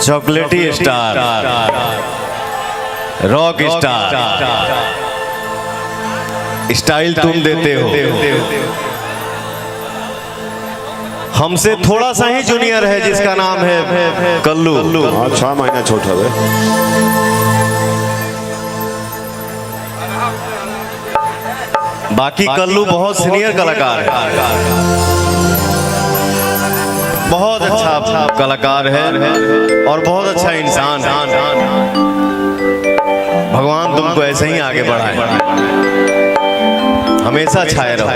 चॉकलेटी star, rock star, style तुम देते हो। हमसे थोड़ा सा ही जूनियर है जिसका नाम है कल्लू। 6 महीना छोटा है। बाकी कल्लू बहुत सीनियर कलाकार है, बहुत अच्छा कलाकार है और बहुत अच्छा इंसान है। भगवान तुमको ऐसे ही आगे बढ़ाए, हमेशा छाए रहो।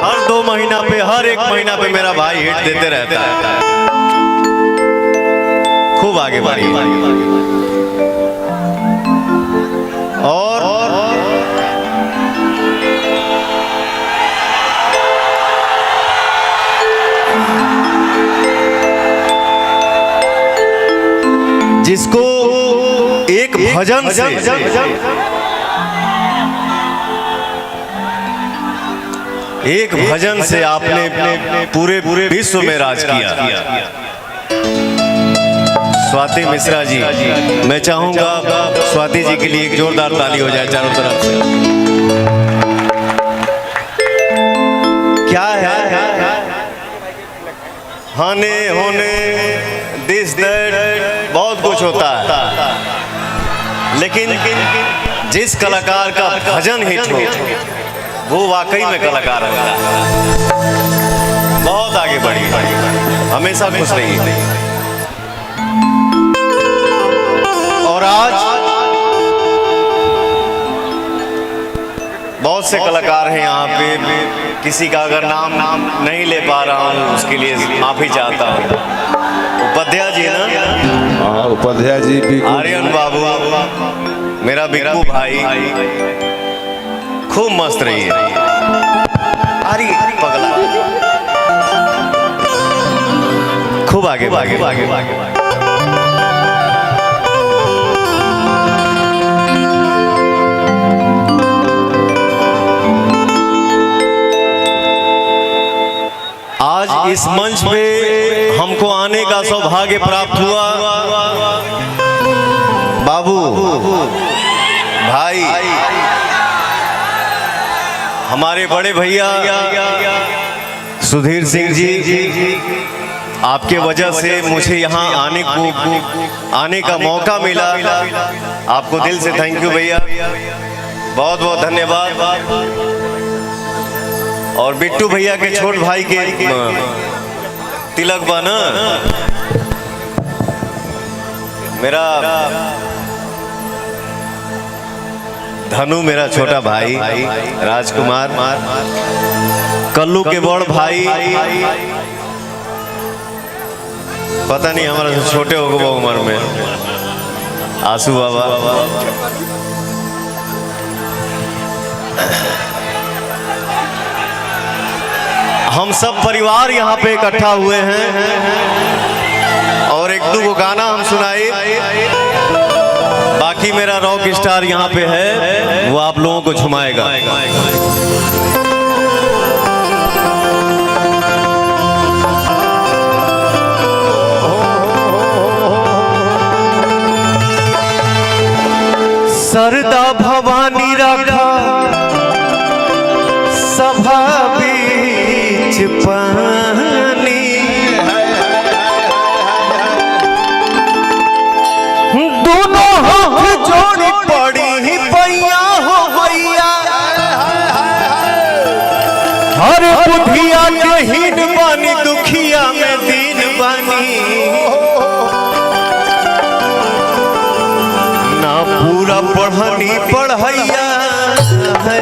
हर 2 महीना पे, हर 1 महीना पे मेरा भाई हिट देते रहता है। खूब आगे बढ़िए। और जिसको एक भजन से आपने पूरे विश्व में राज किया। स्वाति मिश्रा जी, मैं चाहूंगा स्वाति जी के लिए एक जोरदार ताली हो जाए चारों तरफ से। क्या है हाने होने दिस दैट बहुत कुछ होता है, लेकिन जिस कलाकार का भजन हिट हो वो वाकई में कलाकार होता है। बहुत आगे बढ़ी, हमेशा खुश रहिए। और आज बहुत से कलाकार हैं यहाँ पे, किसी का अगर नाम नहीं ले पा रहा हूँ उसके लिए माफी चाहता हूँ। उपाध्याय जी ना, उपाध्याय जी भी, आर्यन बाबू, मेरा बिक्कू भाई, खूब मस्त रही है। अरे पगला, खूब आगे। आज इस मंच पे हमको आने का सौभाग्य प्राप्त हुआ। बाबू भाई, हमारे बड़े भैया सुधीर सिंह जी, आपके वजह से मुझे यहाँ आने का मौका मिला। आपको दिल से थैंक यू भैया, बहुत बहुत धन्यवाद। और बिट्टू भैया के छोट भाई के तिलक बना, मेरा धनु, मेरा छोटा भाई राजकुमार, कल्लू के बड़ भाई, पता नहीं हमारा से छोटे हो गए उम्र में, आंसू बाबा। हम सब परिवार यहाँ पे इकट्ठा हुए हैं और 1-2 गाना हम सुनाए। बाकी मेरा रॉक स्टार यहाँ पे है, वो आप लोगों को झुमाएगा। सरदा भवानी राखा सभा बीच पानी, दोनों हाथ जोड़ी पड़ी ही पैया हो भैया। हर बुधिया के हीन बानी, दुखिया में दीन बानी, ना पूरा पढ़नी पढ़ैया है।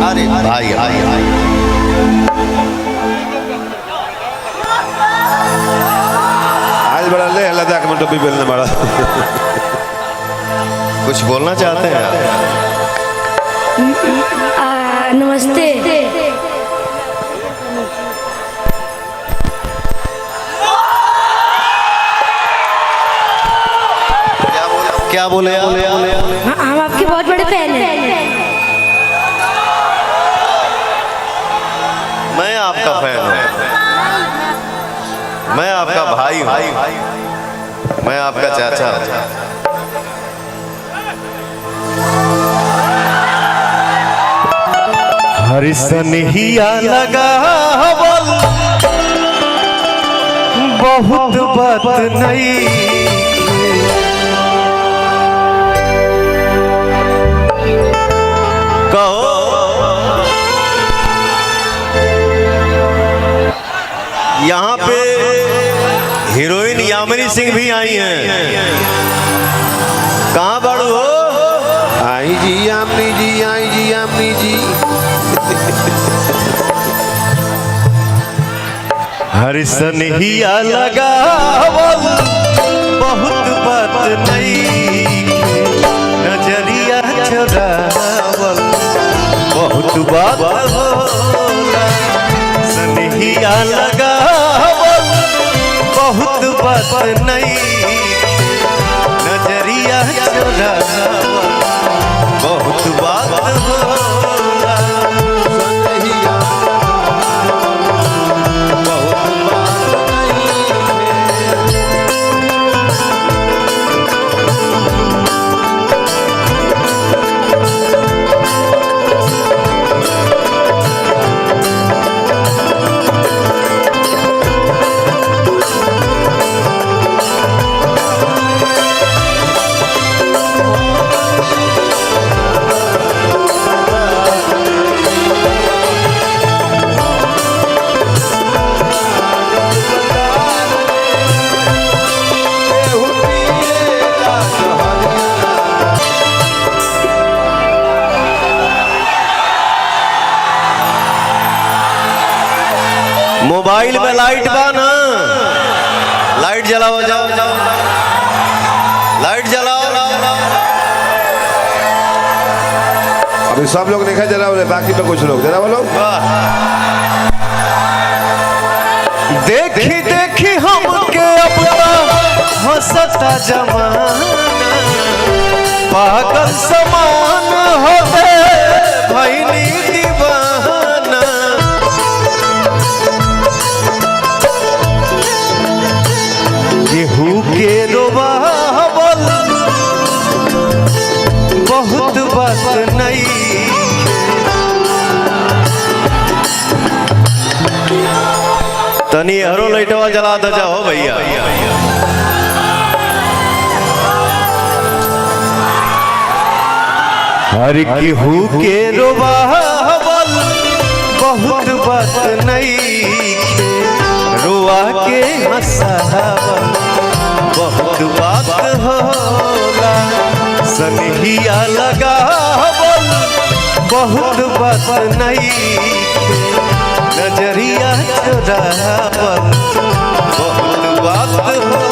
अरे भाई आज बड़ा ले लद्दाख में टोपी पहनने बड़ा। कुछ बोलना चाहते हैं? नमस्ते। क्या बोले? हम आपके बहुत बड़े फैन हैं। आपका फैन हूँ, मैं आपका भाई हूँ, मैं आपका चाचा हूँ। हरि सनहिया लगा बहुत बात नहीं, कहो यहाँ पे हीरोइन यामिनी सिंह भी आई हैं, कहाँ बाड़ू हो? आई जी यामिनी जी, आई जी यामिनी जी। हर सनहिया लगा बहुत बात नहीं, नजरिया चुरावल बहुत बात होला। सनहिया लगा बहुत बात नहीं, नजरिया चुरावल बहुत बात होला। मोबाइल में लाइट बा ना, लाइट जलाओ, जाओ जाओ, लाइट जलाओ। अभी सब लोग नहीं जरा बोले, बाकी पे कुछ लोग जरा बोलो। देखी देखी हमके अपना हंसता जमाना, पागल समान हो गए भईनी दीवाना। केहू के रोवावल बहुत बात नहीं, तनी हरो लाइटवा जला दे जाओ भैया। हर केहू के रोवावल बहुत बात नहीं, रोआ के हंसावल बहुत बात होला। सनहिया लगावल बहुत बात नहीं, नजरिया चुरावल बहुत बात होला।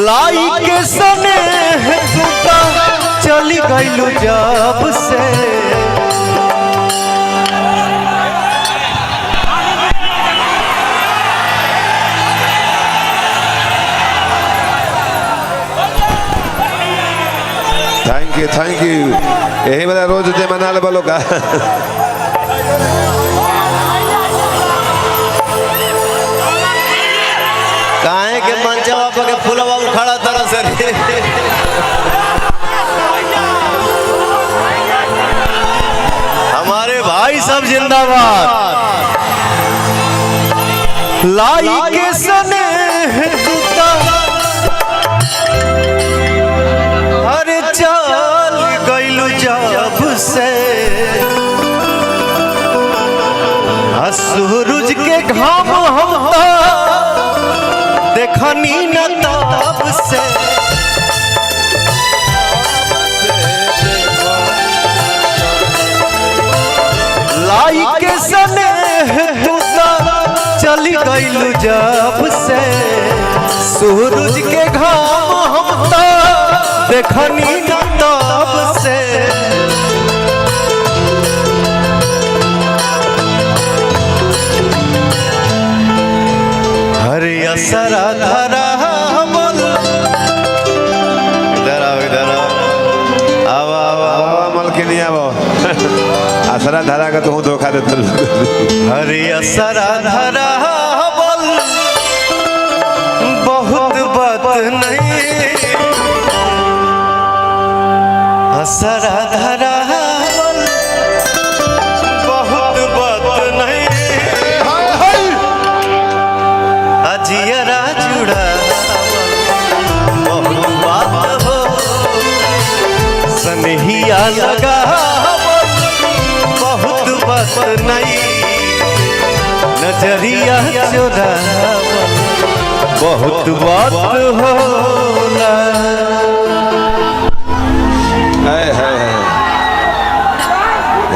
लाई के सने टूटा चली गईलू जब से, थैंक यू। यही वाला रोज दे मना ले बोलो का। काहे के मंचवा पे के फूलवा उखाड़ा तरह से हमारे भाई सब जिंदाबाद। लाई के सने टूटा अरे चल गईलू जब से, चली गईलू जब से सूरज के घाम हम तो देखनी न तब से हरे असरा धरा बोल इधर आओ मलकिनी आवो असरा धरा का तू धोखा देते हरे असरा धरा बोल बहुत बात नहीं असरा धरा बोल बहुत बात नहीं अजियरा जुड़ा बहुत बात हो सनहिया लगा बहुत बात नहीं नजरिया चुरा बहुत बात होला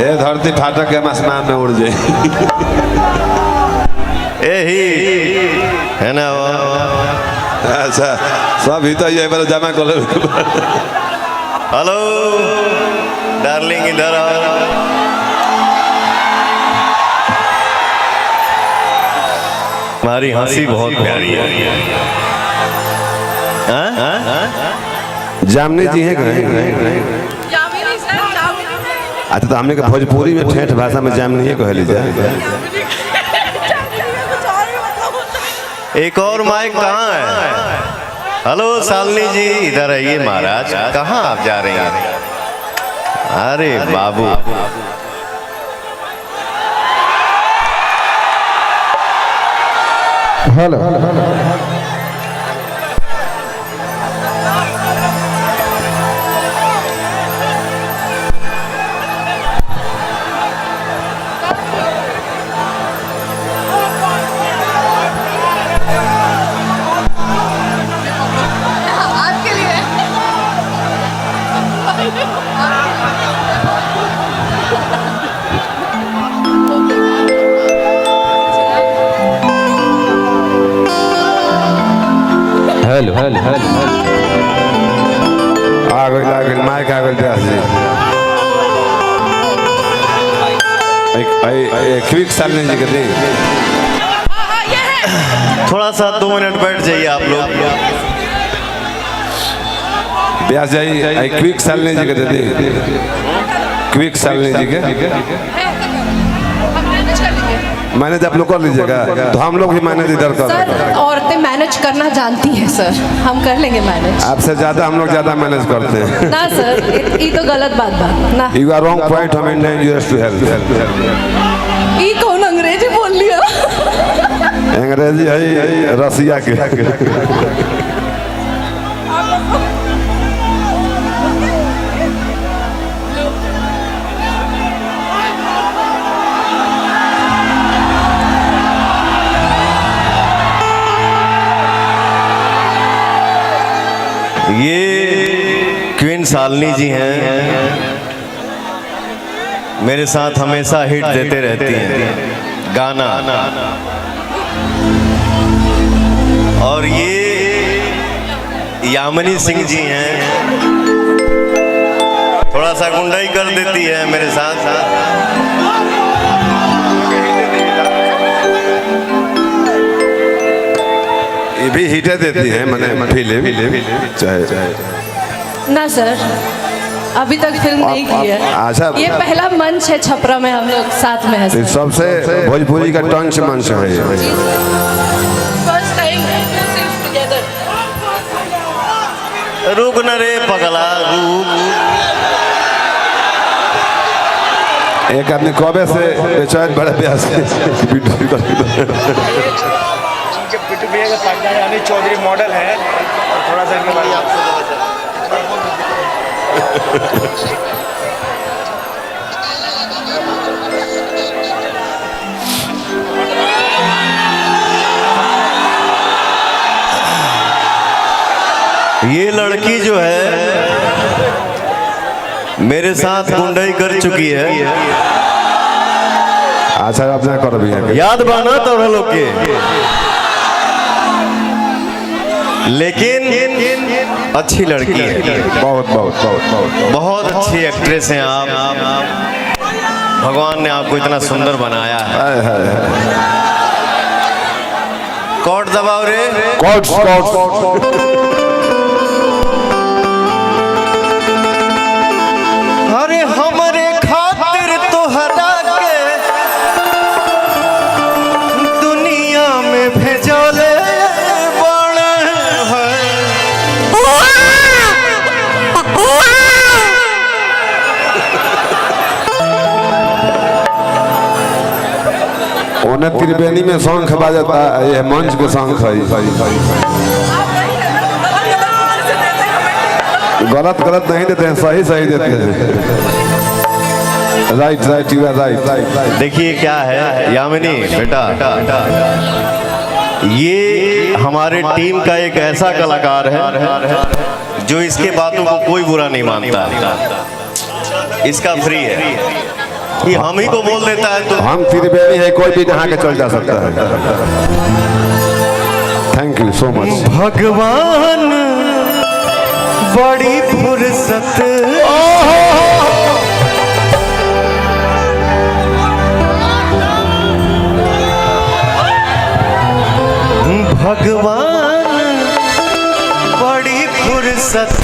ये धरती फाटक के आसमान में उड़ जाए यही है ना अच्छा सब ही तो ये बार जमा कर हेलो डार्लिंग इधर आओ हमारी हंसी बहुत प्यारी है जामनी जी हैं अच्छा तो हमने भोजपुरी में ठेठ भाषा में जामनी कहली जाए एक और माइक कहाँ है हेलो शालिनी जी इधर आइए महाराज कहाँ आप जा रहे हैं अरे बाबू हेलो हेलो हेलो हेलो आगे माइक आगे दे क्विक सालने जी के थोड़ा सा 2 मिनट बैठ जाइए आप लोग ब्यास जाइए क्विक सालने जी के दे क्विक सालने जी के मैनेज आप लोग कर लीजिएगा तो हम लोग भी मैनेज इधर कर सर औरतें मैनेज करना जानती हैं सर हम कर लेंगे मैनेज आपसे ज्यादा हम लोग ज्यादा मैनेज करते हैं ना सर ये तो गलत बात ना यू आर रॉन्ग पॉइंट हम इंडियन टू हेल्प ये कौन अंग्रेजी बोल लिया अंग्रेजी है रसिया के ये क्वीन शालिनी जी हैं मेरे साथ हमेशा हिट देते रहती हैं गाना और ये यामिनी सिंह जी हैं थोड़ा सा गुंडाई कर देती है मेरे साथ ये भी हिटे देती है मैंने फिल्म चाहे ना सर अभी तक फिल्म नहीं की है अच्छा ये पहला मंच है छपरा में हम लोग साथ में है सर सबसे भोजपुरी का टंच मंच है फर्स्ट टाइम रुक न रे पगला रुक एक आदमी कबे से बेचारे बड़ा प्यास पिट्टू भैया का पार्टनर है अनिल चौधरी मॉडल है और थोड़ा सा इनके बारे में आपसे ये लड़की जो है मेरे साथ गुंडाई कर चुकी है अच्छा अपने कर भी है याद बाना तो लोग के, लेकिन अच्छी लड़की है, बहुत बहुत बहुत बहुत बहुत अच्छी एक्ट्रेस हैं आप। भगवान ने आपको इतना सुंदर बनाया है। कॉर्ड दबाओ रे, कॉर्ड अरे हमरे खातिर तो हरा के दुनिया में भेजले बड़े हैं। उन्हें त्रिवेणी में शंख बाजता, ये मंच के शंख है। गलत नहीं देते हैं, सही देते हैं। Right you are right. देखिए क्या है यामिनी बेटा, ये हमारे टीम का एक ऐसा कलाकार है जो इसके बातों को कोई बुरा नहीं मानता, इसका फ्री है कि हम ही को बोल देता है तो हम त्रिवेणी है, कोई भी नहा के चल जा सकता है। Thank you so much. भगवान बड़ी फुर्सत भगवान बड़ी फुर्सत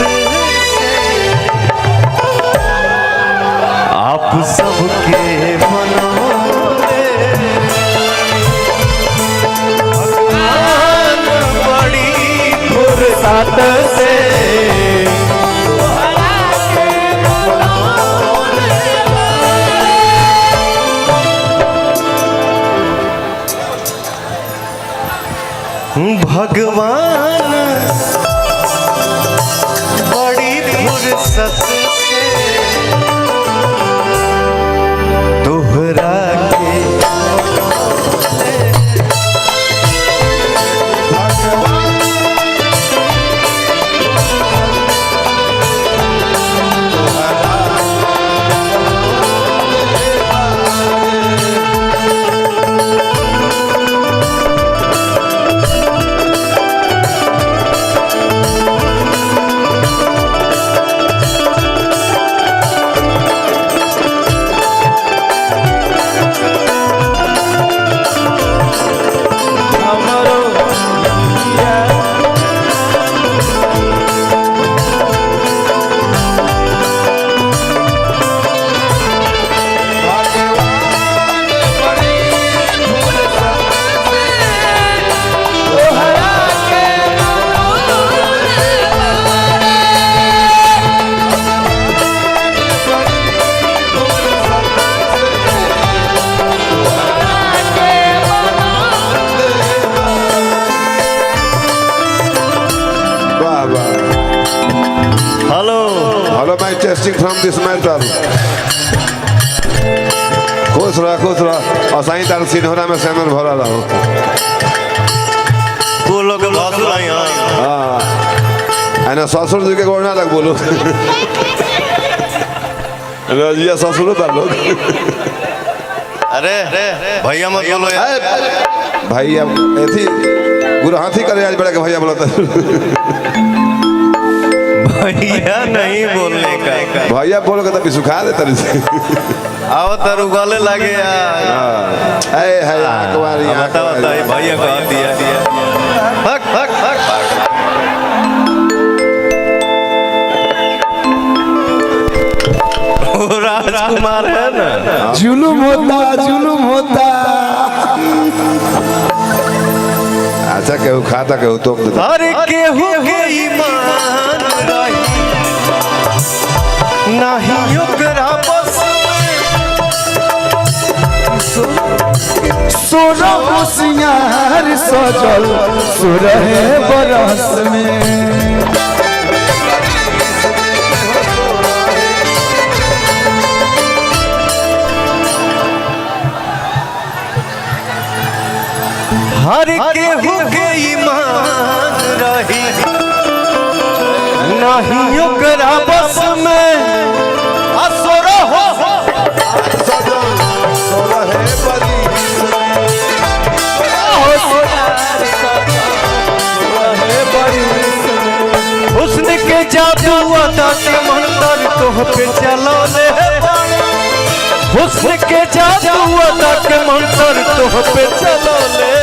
आप सबके मनों में भगवान बड़ी फुर्सत से भगवान बड़ी फुर्सत से दोहरा के टेस्टिंग फ्रॉम दिस मैटर। खुश रह और साईं तार सिन्होरा में सेमर भरा रहो। तू लोग के बहुत सुनाई। हाँ ना ससुर जी के गोड़ना तक बोलो। रजिया ससुर तार लोग। अरे भैया मत बोलो यार। भैया ऐसी गुरु हाथी करे आज बड़ा के भैया बोला भैया नहीं बोलने का। भैया बोल के तभी सुखा दे तरी से। आओ तर उगले लगे यार। है आंकवारी बता भैया को दिया हक हक हक। राजकुमार है ना। जुलुम होता। अच्छा केहू खाता केहू तो अरे केहू के ईमान रही नहीं ओकरा बस सोना होशियार सजल सुरहे बरस में। हर केहू के ईमान रही नहीं ओकरा बस में। असुर हो सोरहे बरी जादू अदा के मंतर तोह पे चलो ले हुस्न के जादू अदा के मंतर तोह पे चलो ले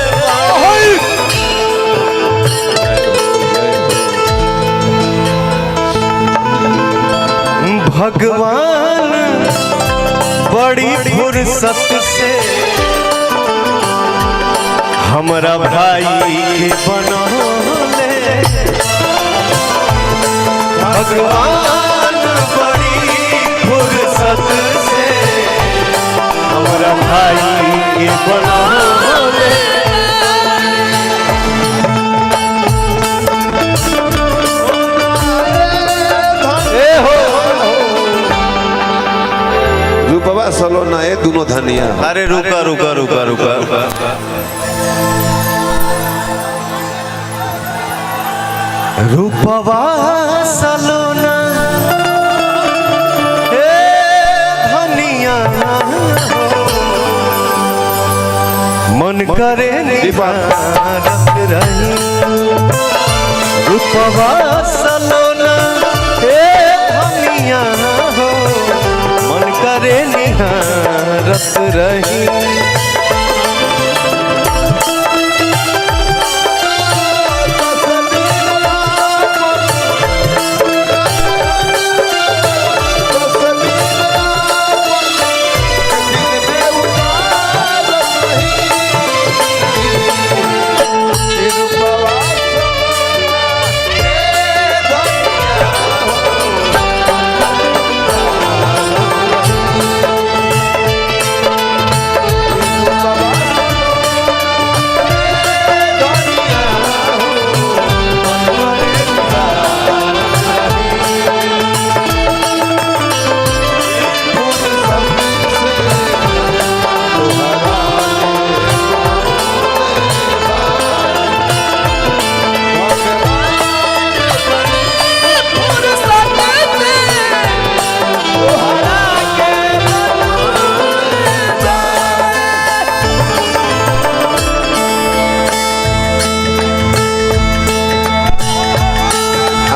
भगवान बड़ी फुर्सत से हमरा भाई के बनौले भगवान बड़ी फुर्सत से हमरा भाई के बनौले रूपवा सलोना ये दोनों धनिया। अरे रुका रुका रुका रुका रूपवा सलोना हे धनिया मन करे निभारत रही रूपवा सलोना हे धनिया हो मन करे निहारत रही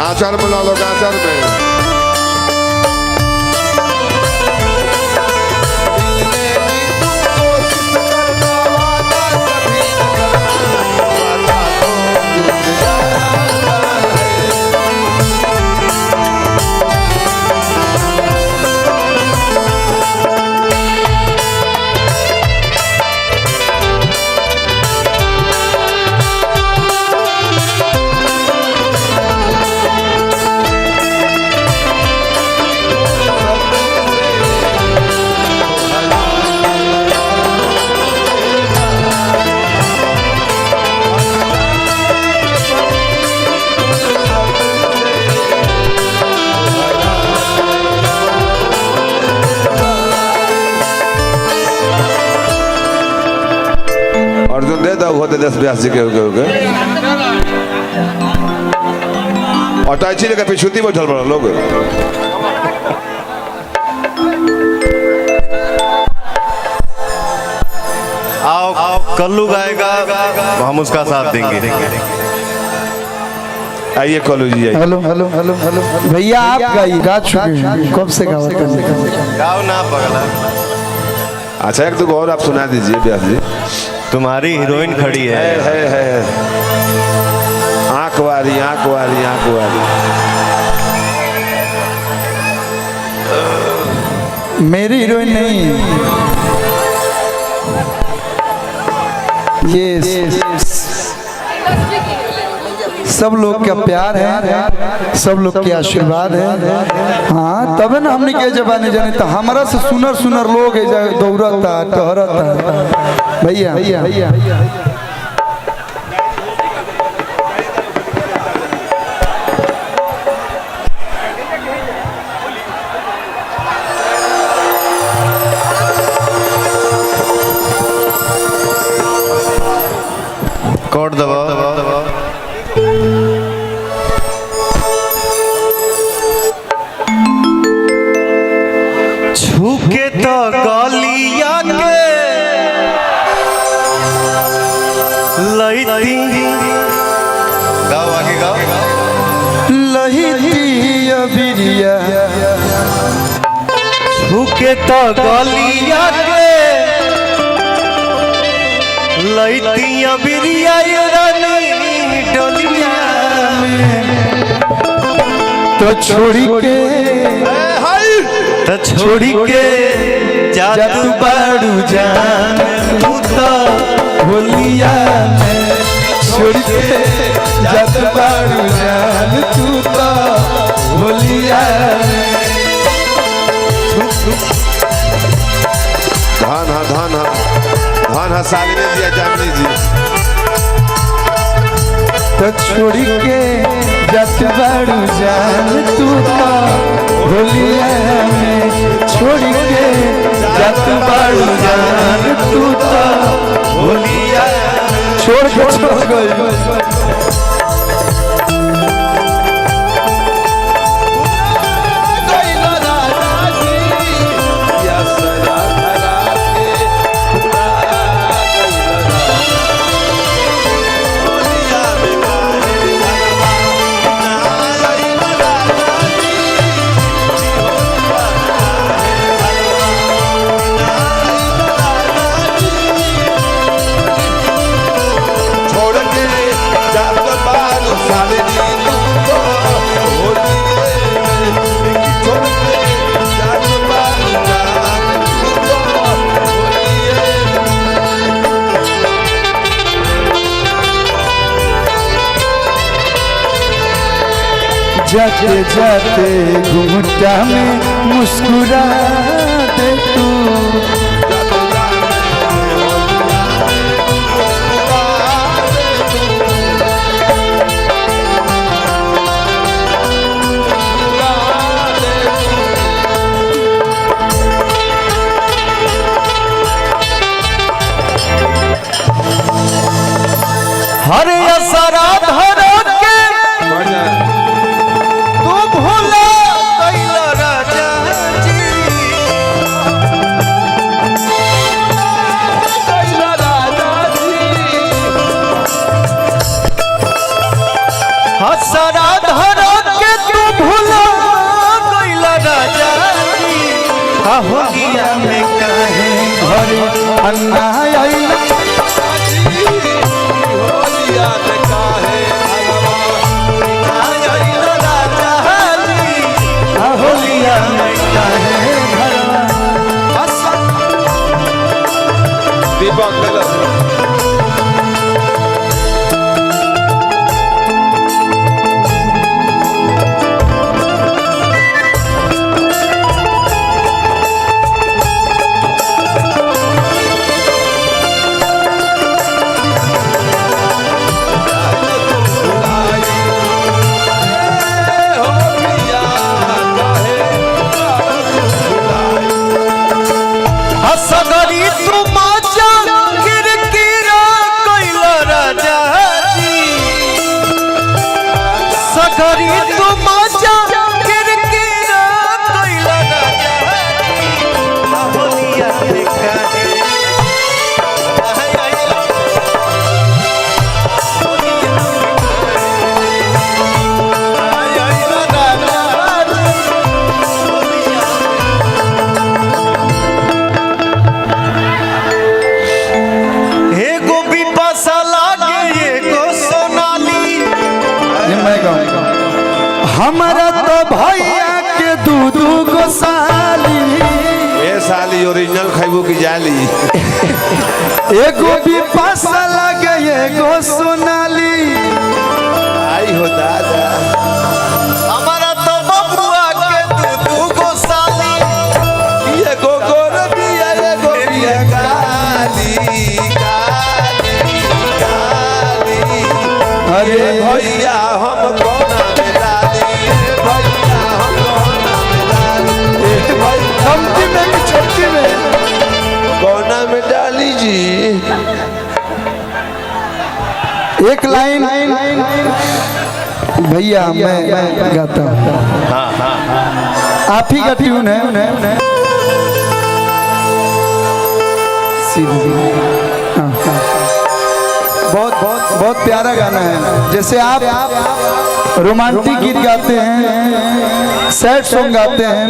आचार बना लो आचार में अर्जुन दे दो होते 10-82 के हो गए अटैची लेकर पिछुती बैठल बड़ा लोग आओ कल्लू गाएगा हम उसका साथ देंगे आइए कॉलो जी आइए हेलो हेलो हेलो हेलो भैया आप गाइए गा चुके हैं कब से गाओ गाओ ना पगला अच्छा एक दो और आप सुना दीजिए ब्यास जी तुम्हारी हीरोइन खड़ी है आंख वाली आंख वाली आंख वाली मेरी हीरोइन नहीं ये सब लोग का प्यार है सब लोग के आशीर्वाद है हाँ तबे ना हमने के जबाने जाने तो हमारा से सुनर सुनर लोग है दौड़ता टहरता भैया भैया कोड दबाओ छूके तो गलिया के लईती गाओ आगे गाओ लहिती छुके तो गलिया के लैतिया बिरिया रानी डोलिया में तो छोड़ी के जात बाड़ू जान तू तो होलिया में छोड़ के जात बाड़ू जान तू तो होलिया में। धान साली ने दिया जामनी जी। तो छोड़ी के जात बाड़ू जान तू तो होलिया में छोड़ी के जात बाड़ू जान तू तो होलिया छोड़ गई। जाते जाते घूंघटा में मुस्कुरा दे तू हरे असरा धर के तू भूला गइला राजा जी। असरा धर के तू भूला गइला राजा जी। होलिया में काहे हरे अन्ना आइला सगरी तू माचा किरकिरा कइला राजा जी। सगरी तू माचा किरकिरा कइला राजा जी। होलिया में काहे हमारा तो भैया के दूध गो साली ये साली ओरिजिनल खाइबो की जाली। एगो भी पासा लगे एगो सोनाली आई हो दादा हमारा तो बबुआ के दूध गो साली। ये गोगोर बिया ये गोबिया काली काली काली। अरे भैया हम कोना में डाली भैया हम कोना में डाली छमटी में कि छमटी में कोना में डाली जी। एक लाइन भैया मैं गाता हूँ। आप ही का ट्यून है बहुत बहुत बहुत प्यारा गाना है। जैसे आप रोमांटिक गीत गाते हैं, सैड सॉन्ग गाते हैं,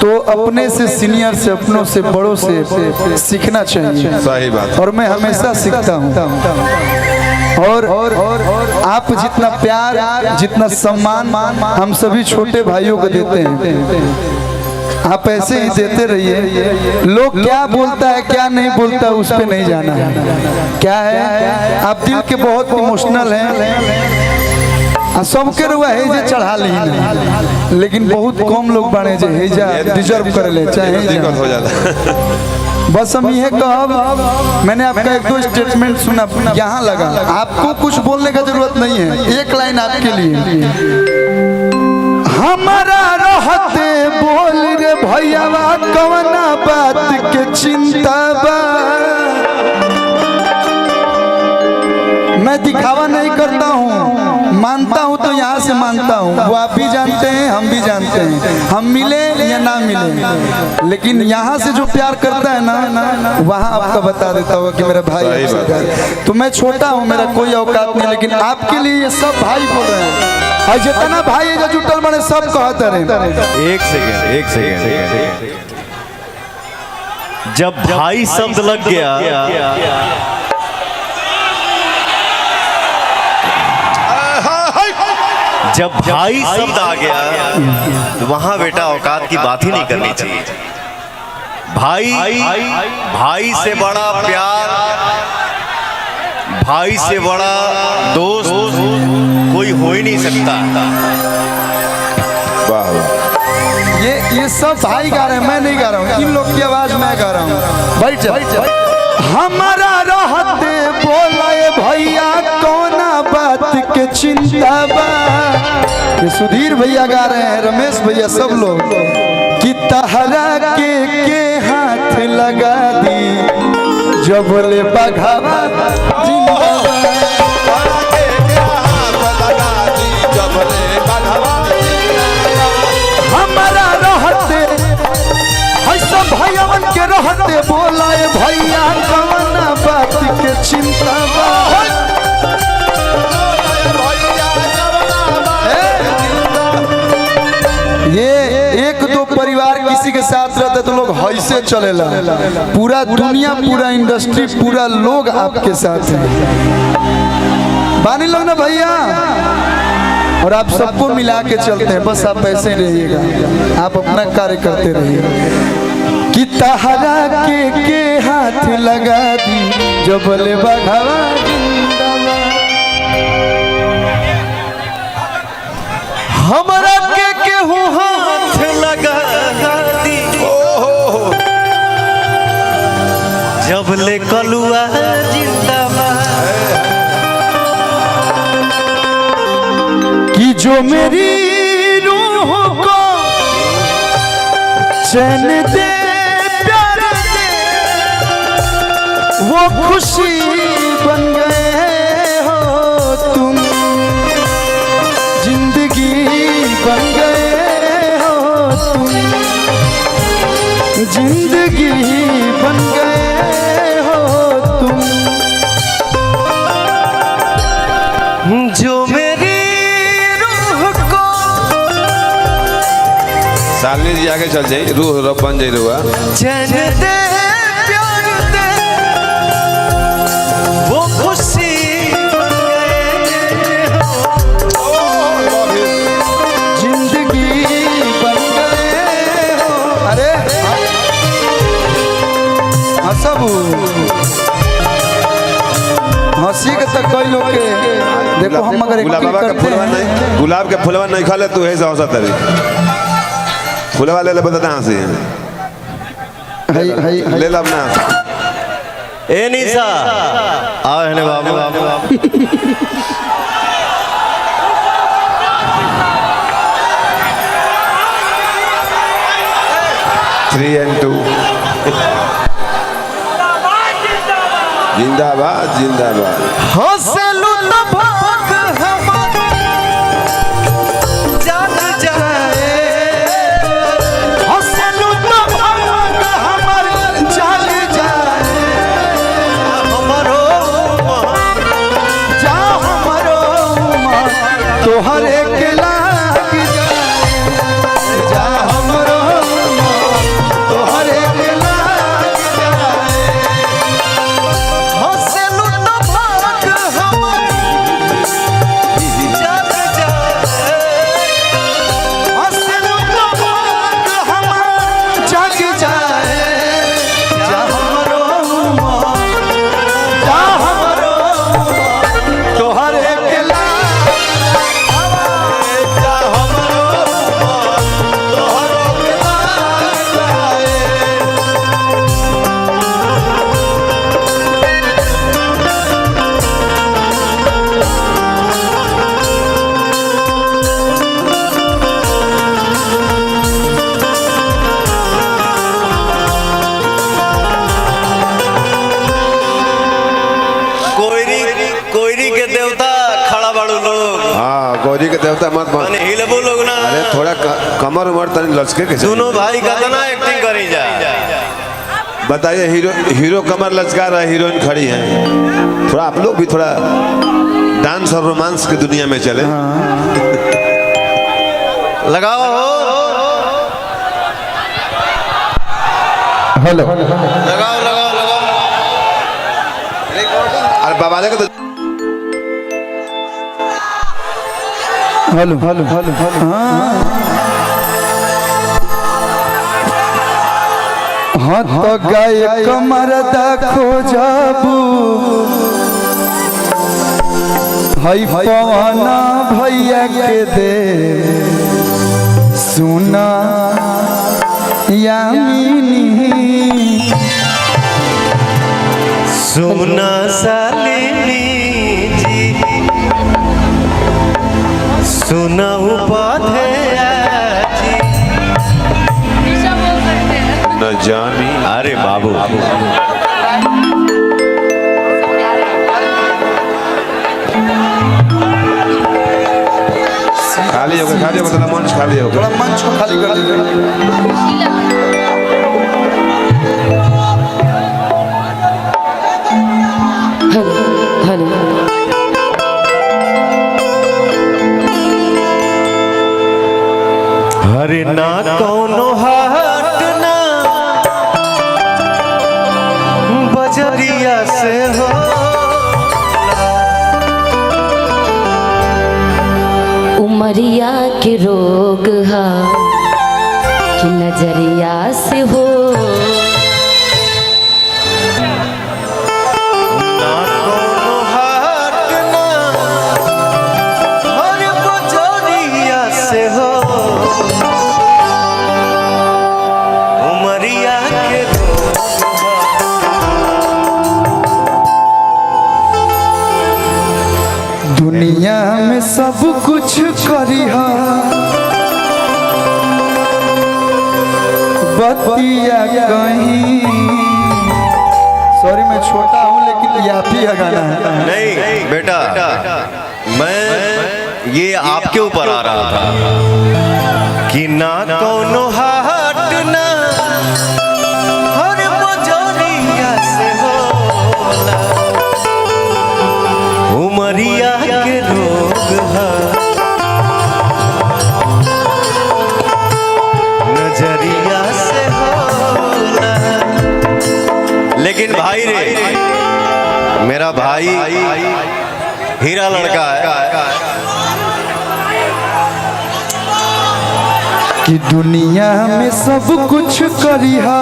तो अपने से सीनियर से, अपनों से, बड़ों से सीखना चाहिए। सही बात। और मैं हमेशा सीखता हूँ। और आप जितना प्यार, जितना सम्मान हम सभी छोटे भाइयों को देते हैं, आप ऐसे ही देते रहिए। लोग क्या बोलता है क्या नहीं बोलता उस पे नहीं जाना है। क्या है, आप दिल के बहुत इमोशनल हैं, सबके रुआ हेजा चढ़ा ली, लेकिन बहुत कम लोग बने जो हेजा डिजर्व कर ले, चाहे दिक्कत हो जाता। बस हम ये कहब, मैंने आपका एक दो स्टेटमेंट सुना, यहाँ लगा। आपको कुछ बोलने का जरूरत नहीं है, एक लाइन आपके लिए। हमारा रहते बोल रे भैयावा कवना बात के चिंता बा। मैं दिखावा नहीं करता हूँ, मानता हूँ तो यहाँ से मानता हूँ। वो आप भी जानते हैं, हम भी जानते हैं, हम मिले या ना मिले, लेकिन यहाँ से जो प्यार करता है ना, वहाँ आपका बता देता होगा कि मेरा भाई। तो मैं छोटा हूँ, मेरा कोई औकात नहीं, लेकिन आपके लिए ये सब भाई बोल रहे हैं। और जितना भाई है जो जुटल बने सब कहते रहे। एक सेकेंड, जब भाई शब्द लग गया, जब भाई शब्द आ गया तो वहां बेटा औकात की बात ही नहीं करनी चाहिए। भाई से बड़ा प्यार, भाई से बड़ा दोस्त कोई हो ही नहीं सकता। वाह वाह। ये सब भाई गा रहे हैं, मैं नहीं गा रहा हूँ, इन लोग की आवाज मैं गा रहा हूँ। बैठ जा। हमारा रहते बोलाए भैया कौना बात के चिंता बा। ये सुधीर भैया गा रहे हैं, रमेश भैया, सब लोग। कि तहरा के हाथ लगा दी जब ले बघावा हमारा रहते ऐसा भैयावन के रहते बोलाए भैया कवना बात के चिंता बा। ये एक दो परिवार किसी के साथ रहते तो लोग ऐसे चलेला, पूरा दुनिया, पूरा इंडस्ट्री, पूरा लोग आपके साथ है। बानी लोग ना भैया, और आप सबको मिला के चलते हैं। बस आप ऐसे रहिएगा, आप अपना कार्य करते रहिएगा। कि तहरा के हाथ लगा दी जब ले बघावा हमारा के हूँ हाथ लगा दी जब ले कलुआ जिंदाबाद। कि जो मेरी रूह को चैन दे प्यार दे वो खुशी बन गए हो तुम, जिंदगी बन गए हो तुम, जिंदगी बन गए हो तुम। जो मेरी सालनी जी आगे चल जाए, रूह रब बन जाए। रुआ चैन दे प्यार दे वो खुशी जिंदगी बन गए हो। अरे सब हंसी के तक कई लोग के देखो, हम अगर गुलाब के फुलवा नहीं खा ले तू ऐसा हंसा तभी फुलवा ले बताते हंसी ले ला अपना। ए निशा आओ है बाबू। 3 and 2 जिंदाबाद जिंदाबाद। हौसलो न भाग हमारा जान जाए, हौसलो न भाग हमारा जान जाए, हमारो जा हमारो तोहरे के लाग जाए, जा हमरो खड़ा बाड़ू लोग हाँ गौरी के देवता मत मान। माने हिलबू लोग ना। अरे थोड़ा कमर उमर तनी लचके के दोनों भाई का तना एक्टिंग करी जा। बताइए हीरो कमर लचका रहा है, हीरोइन खड़ी है। थोड़ा आप लोग भी थोड़ा डांस और रोमांस की दुनिया में चले। लगाओ हेलो लगाओ लगाओ लगाओ। अरे बाबाले का तो हेलो हेलो हेलो हाँ तो गाय कमर देखो जाबू हई पवना भैया के दे सुना यामिनी सुना सालिनी जी सुना उपाध्याय जी। न जानी। अरे बाबू खाली होगा थोड़ा मंच खाली होगा। थोड़ा मंच को खाली कर दीजिए। हेलो हरे ना कौनो हाट ना बजरिया से हो उमरिया के रोग हा कि नजरिया से हो ना कौनो हाट ना हरे बजरिया से हो उमरिया के दुनिया में सब कुछ करिहा बतिया कहीं। सॉरी मैं छोटा हूँ लेकिन ये आप ही का गाना है। नहीं बेटा मैं ये आपके ऊपर आ रहा था कि ना कौनो हाट ना हर बजरिया से होला उमरिया के रोग है नजरिया से होला। लेकिन भाई रे मेरा भाई हीरा लड़का है कि दुनिया में सब कुछ करिहा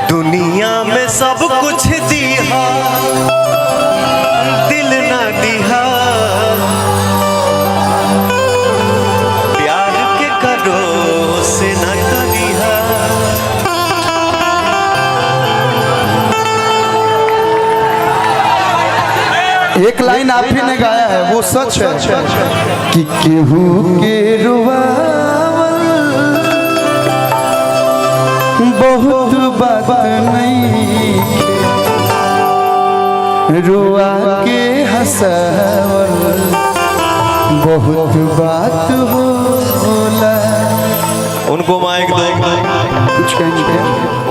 दुनिया में सब कुछ दिहा दिल ना दिहा प्यार के करो से न करिहा। एक लाइन आप ही ने गाया है वो सच है कि केहू के रुआवल बहुत बात नहीं रुआ के हंसावल बहुत बात होला। उनको माइक दो कुछ कहेंगे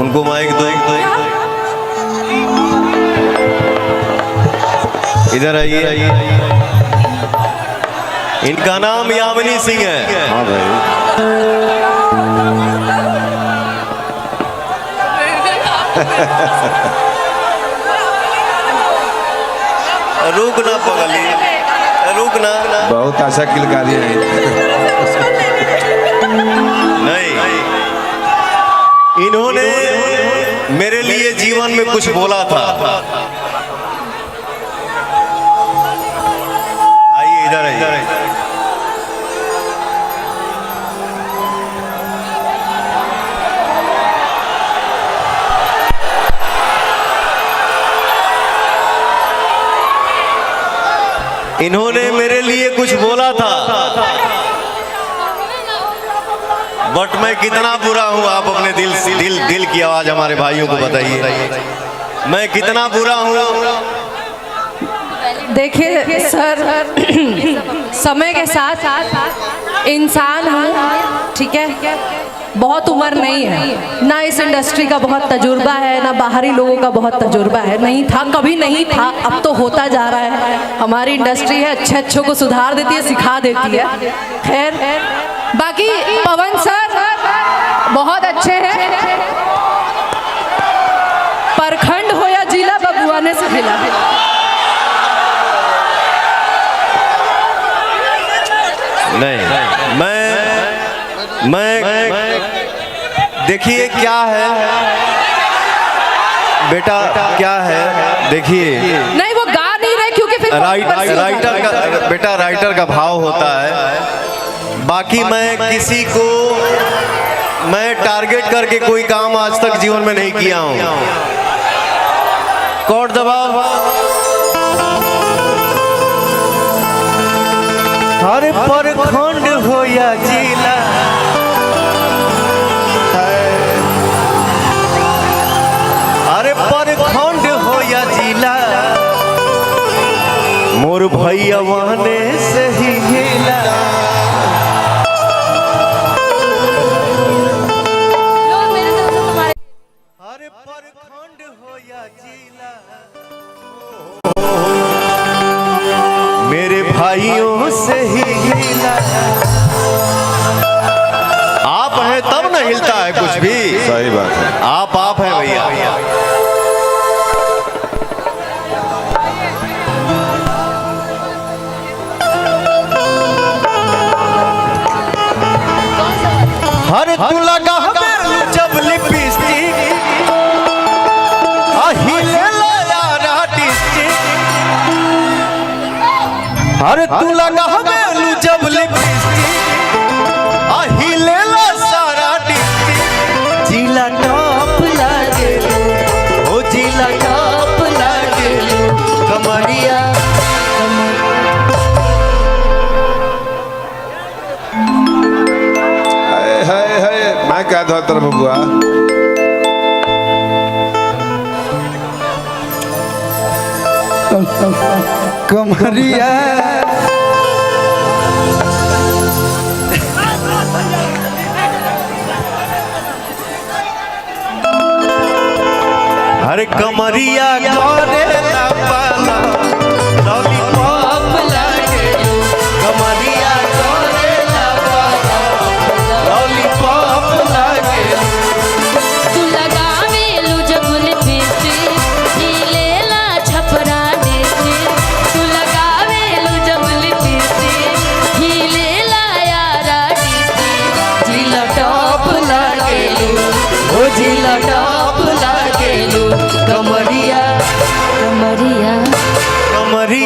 उनको माइक दो इधर आइए। इनका नाम यामिनी सिंह है। हाँ भाई रुक ना पगली रुक ना। बहुत अच्छा किलकारी है। नहीं इन्होंने मेरे लिए जीवन में कुछ बोला था। आइए इधर आइए। इन्होंने मेरे लिए कुछ बोला था बट मैं कितना बुरा हूं आप अपने दिल की आवाज हमारे भाइयों को बताइए। मैं कितना बुरा हूँ। देखिए सर, समय के साथ इंसान हूँ, ठीक है, बहुत उम्र नहीं है, ना इस इंडस्ट्री का बहुत तजुर्बा है, ना बाहरी लोगों का बहुत तजुर्बा है, नहीं था, कभी नहीं था, अब तो होता जा रहा है। हमारी इंडस्ट्री है, अच्छे अच्छों को सुधार देती है, सिखा देती है। खैर, बाकी पवन सर बहुत अच्छे हैं, परखंड हो या जिला बबुआने से मिला। नहीं, मैं देखिए क्या है बेटा, क्या है देखिए। नहीं, वो गा नहीं रहे क्योंकि फिर राइटर का बेटा, राइटर का भाव होता है। बाकी मैं किसी को मैं टारगेट करके कोई काम आज तक जीवन में नहीं किया हूं। कोर्ट दबाव, हर परखंड हो या जिला, अरे परखंड हो या जिला, मोर भैया वहने से ही हिला। अरे परखंड हो या जिला, मेरे भाइयों से ही हिला। आप हैं तब ना हिलता है कुछ भी। सही बात है। आप हैं भैया। हर तू लगा जब लिपस्टिक, हिले यारा डिस्ट्रिक्ट। हर तू लगा जब लिपस्टिक, हिले सारा डिस्ट्रिक्ट। जिला टॉप लागे, ओ जिला टॉप लागे, कमरिया है मैं क्या था तेरा बबुआ। कमरिया अरे कमरिया करे ना पाला, लॉलीपॉप लागे, कमरिया करे ना पाला, लॉलीपॉप लागे। तू लगावे लू जब लिपस्टिक, हिलेला छपरा देखे। तू लगावे लू जब लिपस्टिक, हिलेला यारा डिस्ट्रिक्ट। जिला टॉप लागेलू, ओ जिला टॉप लागेलू, कमरिया कमरिया कमरिया